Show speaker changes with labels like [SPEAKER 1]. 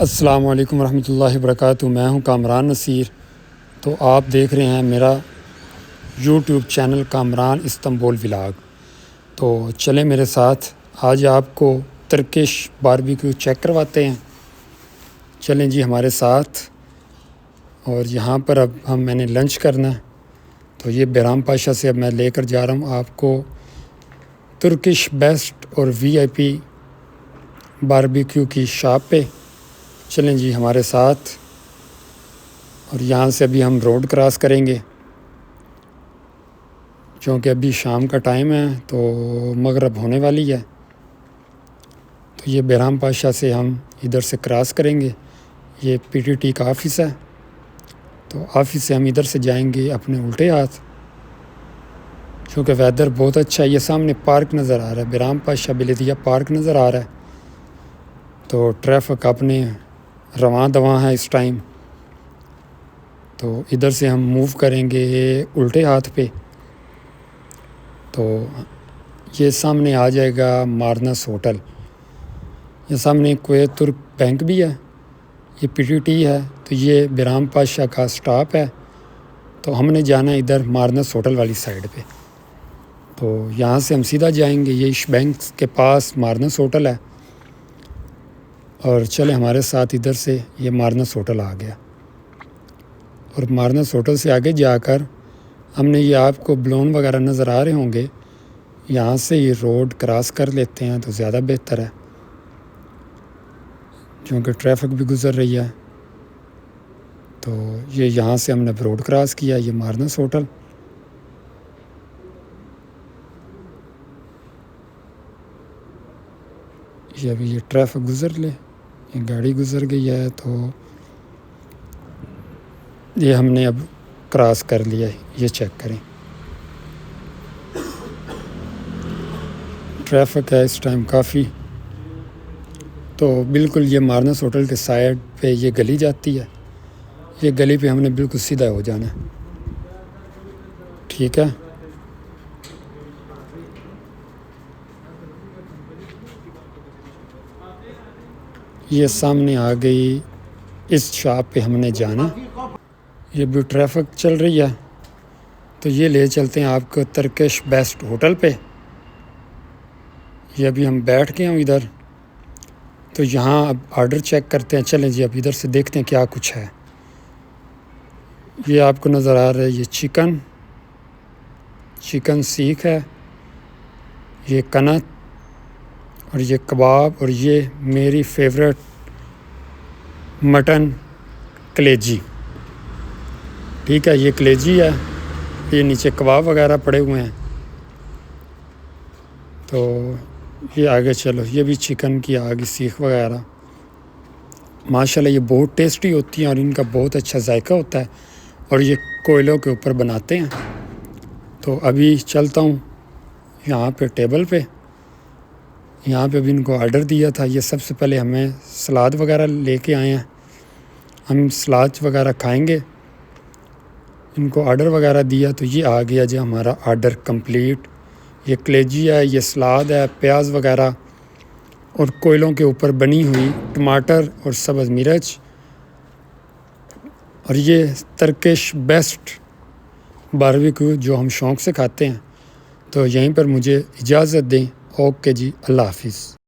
[SPEAKER 1] السلام علیکم ورحمۃ اللہ وبرکاتہ۔ میں ہوں کامران نصیر، تو آپ دیکھ رہے ہیں میرا YouTube channel Kamran Istanbul vlog. تو چلیں میرے ساتھ، آج آپ کو ترکش باربیکیو چیک کرواتے ہیں۔ چلیں جی ہمارے ساتھ۔ اور یہاں پر اب میں نے لنچ کرنا ہے، تو یہ بیرام پاشا سے اب میں لے کر جا رہا ہوں آپ کو ترکش بیسٹ اور VIP باربیکیو کی شاپ پہ۔ چلیں جی ہمارے ساتھ۔ اور یہاں سے ابھی ہم روڈ کراس کریں گے، چونکہ ابھی شام کا ٹائم ہے تو مغرب ہونے والی ہے۔ تو یہ بیرام پاشا سے ہم ادھر سے کراس کریں گے، یہ PTT کا آفس ہے، تو آفس سے ہم ادھر سے جائیں گے اپنے الٹے ہاتھ، چونکہ ویدر بہت اچھا ہے۔ یہ سامنے پارک نظر آ رہا ہے، بیرام پاشا بلدیہ پارک نظر آ رہا ہے، تو ٹریفک اپنے رواں دواں ہے اس ٹائم۔ تو ادھر سے ہم موو کریں گے الٹے ہاتھ پہ، تو یہ سامنے آ جائے گا مارنس ہوٹل۔ یہ سامنے کویت ترک بینک بھی ہے، یہ PTT ہے، تو یہ بیرام پاشا کا سٹاپ ہے۔ تو ہم نے جانا ہے ادھر مارنس ہوٹل والی سائڈ پہ، تو یہاں سے ہم سیدھا جائیں گے، یہ عش بینک کے پاس مارنس ہوٹل ہے۔ اور چلے ہمارے ساتھ ادھر سے، یہ مارنس ہوٹل آ گیا۔ اور مارنس ہوٹل سے آگے جا کر ہم نے یہ آپ کو بلون وغیرہ نظر آ رہے ہوں گے، یہاں سے یہ روڈ کراس کر لیتے ہیں تو زیادہ بہتر ہے، کیونکہ ٹریفک بھی گزر رہی ہے۔ تو یہ یہاں سے ہم نے روڈ کراس کیا، یہ مارنس ہوٹل۔ یہ ابھی یہ ٹریفک گزر لے، یہ گاڑی گزر گئی ہے، تو یہ ہم نے اب کراس کر لیا ہے، یہ چیک کریں۔ ٹریفک ہے اس ٹائم کافی۔ تو بالکل یہ مارنس ہوٹل کے سائڈ پہ یہ گلی جاتی ہے، یہ گلی پہ ہم نے بالکل سیدھا ہو جانا ہے، ٹھیک ہے۔ یہ سامنے آ گئی، اس شاپ پہ ہم نے جانا۔ یہ بھی ٹریفک چل رہی ہے، تو یہ لے چلتے ہیں آپ کو ترکش بیسٹ ہوٹل پہ۔ یہ ابھی ہم بیٹھ گئے ہوں ادھر، تو یہاں اب آرڈر چیک کرتے ہیں۔ چلیں جی اب ادھر سے دیکھتے ہیں کیا کچھ ہے۔ یہ آپ کو نظر آ رہا ہے، یہ چکن سیخ ہے، یہ کنت، اور یہ کباب، اور یہ میری فیوریٹ مٹن کلیجی، ٹھیک ہے۔ یہ کلیجی ہے، یہ نیچے کباب وغیرہ پڑے ہوئے ہیں۔ تو یہ آگے چلو، یہ بھی چکن کی آگے سیخ وغیرہ، ماشاءاللہ یہ بہت ٹیسٹی ہوتی ہیں اور ان کا بہت اچھا ذائقہ ہوتا ہے، اور یہ کوئلوں کے اوپر بناتے ہیں۔ تو ابھی چلتا ہوں یہاں پہ ٹیبل پہ، یہاں پہ بھی ان کو آرڈر دیا تھا۔ یہ سب سے پہلے ہمیں سلاد وغیرہ لے کے آئے ہیں، ہم سلاد وغیرہ کھائیں گے۔ ان کو آرڈر وغیرہ دیا تو یہ آ گیا جی ہمارا آرڈر کمپلیٹ۔ یہ کلیجی ہے، یہ سلاد ہے، پیاز وغیرہ، اور کوئلوں کے اوپر بنی ہوئی ٹماٹر اور سبز مرچ، اور یہ ترکش بیسٹ باربیکیو جو ہم شوق سے کھاتے ہیں۔ تو یہیں پر مجھے اجازت دیں، اوکے جی، اللہ حافظ۔